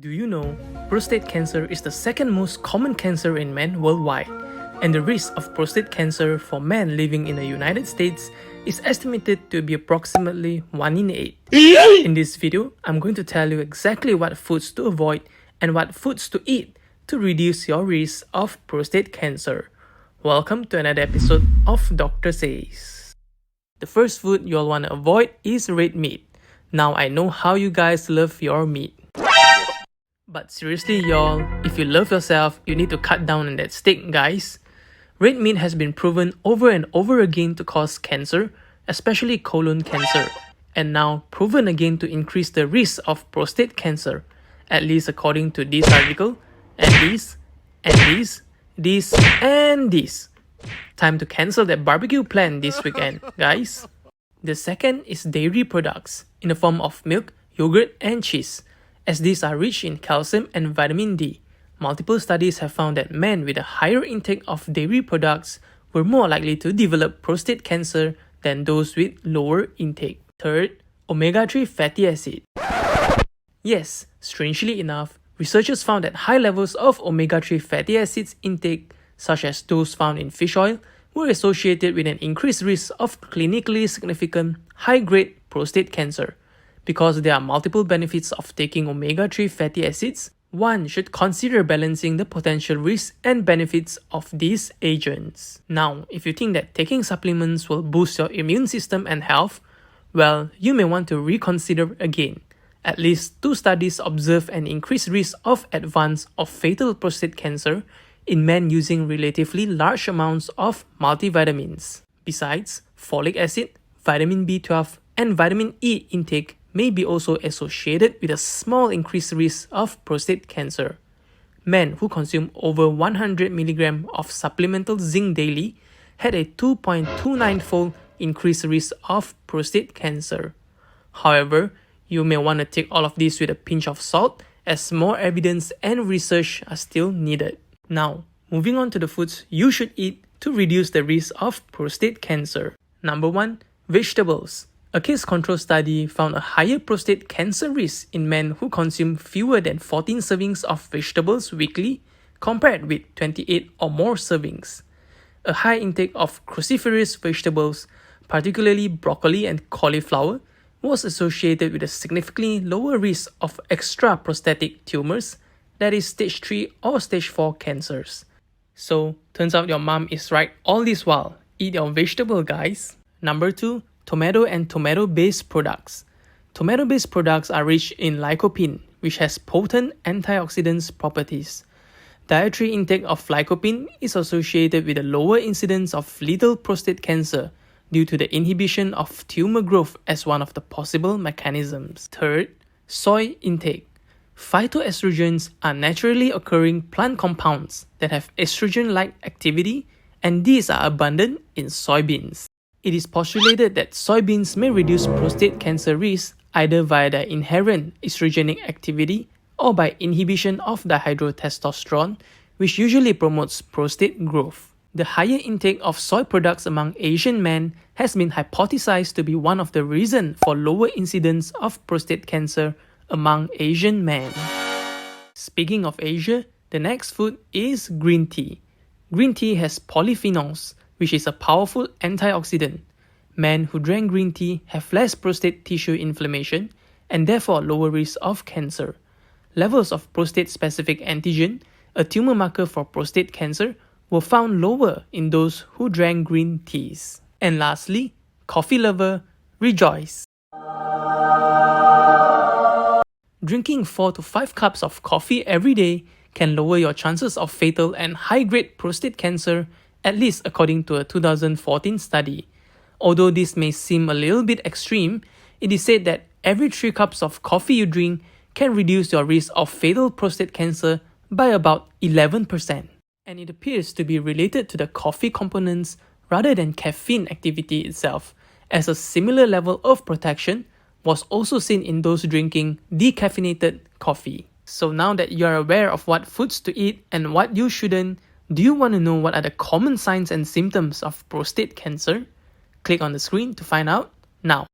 Do you know, prostate cancer is the second most common cancer in men worldwide, and the risk of prostate cancer for men living in the United States is estimated to be approximately 1 in 8. In this video, I'm going to tell you exactly what foods to avoid and what foods to eat to reduce your risk of prostate cancer. Welcome to another episode of Dr. Says. The first food you'll want to avoid is red meat. Now I know how you guys love your meat. But seriously y'all, if you love yourself, you need to cut down on that steak, guys. Red meat has been proven over and over again to cause cancer, especially colon cancer, and now proven again to increase the risk of prostate cancer, at least according to this article, and this, and this, this, and this. Time to cancel that barbecue plan this weekend, guys. The second is dairy products, in the form of milk, yogurt, and cheese. As these are rich in calcium and vitamin D, multiple studies have found that men with a higher intake of dairy products were more likely to develop prostate cancer than those with lower intake. Third, omega-3 fatty acid. Yes, strangely enough, researchers found that high levels of omega-3 fatty acids intake, such as those found in fish oil, were associated with an increased risk of clinically significant high-grade prostate cancer. Because there are multiple benefits of taking omega-3 fatty acids, one should consider balancing the potential risks and benefits of these agents. Now, if you think that taking supplements will boost your immune system and health, well, you may want to reconsider again. At least 2 studies observe an increased risk of advanced or fatal prostate cancer in men using relatively large amounts of multivitamins. Besides, folic acid, vitamin B12, and vitamin E intake may be also associated with a small increased risk of prostate cancer. Men who consume over 100 mg of supplemental zinc daily had a 2.29-fold increased risk of prostate cancer. However, you may want to take all of this with a pinch of salt, as more evidence and research are still needed. Now, moving on to the foods you should eat to reduce the risk of prostate cancer. Number 1. Vegetables. A case control study found a higher prostate cancer risk in men who consume fewer than 14 servings of vegetables weekly compared with 28 or more servings. A high intake of cruciferous vegetables, particularly broccoli and cauliflower, was associated with a significantly lower risk of extraprostatic tumors, that is stage 3 or stage 4 cancers. So, turns out your mom is right all this while. Eat your vegetable, guys. Number 2. Tomato and tomato-based products. Tomato-based products are rich in lycopene, which has potent antioxidant properties. Dietary intake of lycopene is associated with a lower incidence of lethal prostate cancer due to the inhibition of tumor growth as one of the possible mechanisms. Third, soy intake. Phytoestrogens are naturally occurring plant compounds that have estrogen-like activity, and these are abundant in soybeans. It is postulated that soybeans may reduce prostate cancer risk either via their inherent estrogenic activity or by inhibition of dihydrotestosterone, which usually promotes prostate growth. The higher intake of soy products among Asian men has been hypothesized to be one of the reasons for lower incidence of prostate cancer among Asian men. Speaking of Asia, the next food is green tea. Green tea has polyphenols, which is a powerful antioxidant. Men who drink green tea have less prostate tissue inflammation and therefore lower risk of cancer. Levels of prostate-specific antigen, a tumor marker for prostate cancer, were found lower in those who drank green teas. And lastly, coffee lover, rejoice! Drinking 4 to 5 cups of coffee every day can lower your chances of fatal and high-grade prostate cancer, at least according to a 2014 study. Although this may seem a little bit extreme, it is said that every 3 cups of coffee you drink can reduce your risk of fatal prostate cancer by about 11%. And it appears to be related to the coffee components rather than caffeine activity itself, as a similar level of protection was also seen in those drinking decaffeinated coffee. So now that you are aware of what foods to eat and what you shouldn't, do you want to know what are the common signs and symptoms of prostate cancer? Click on the screen to find out now.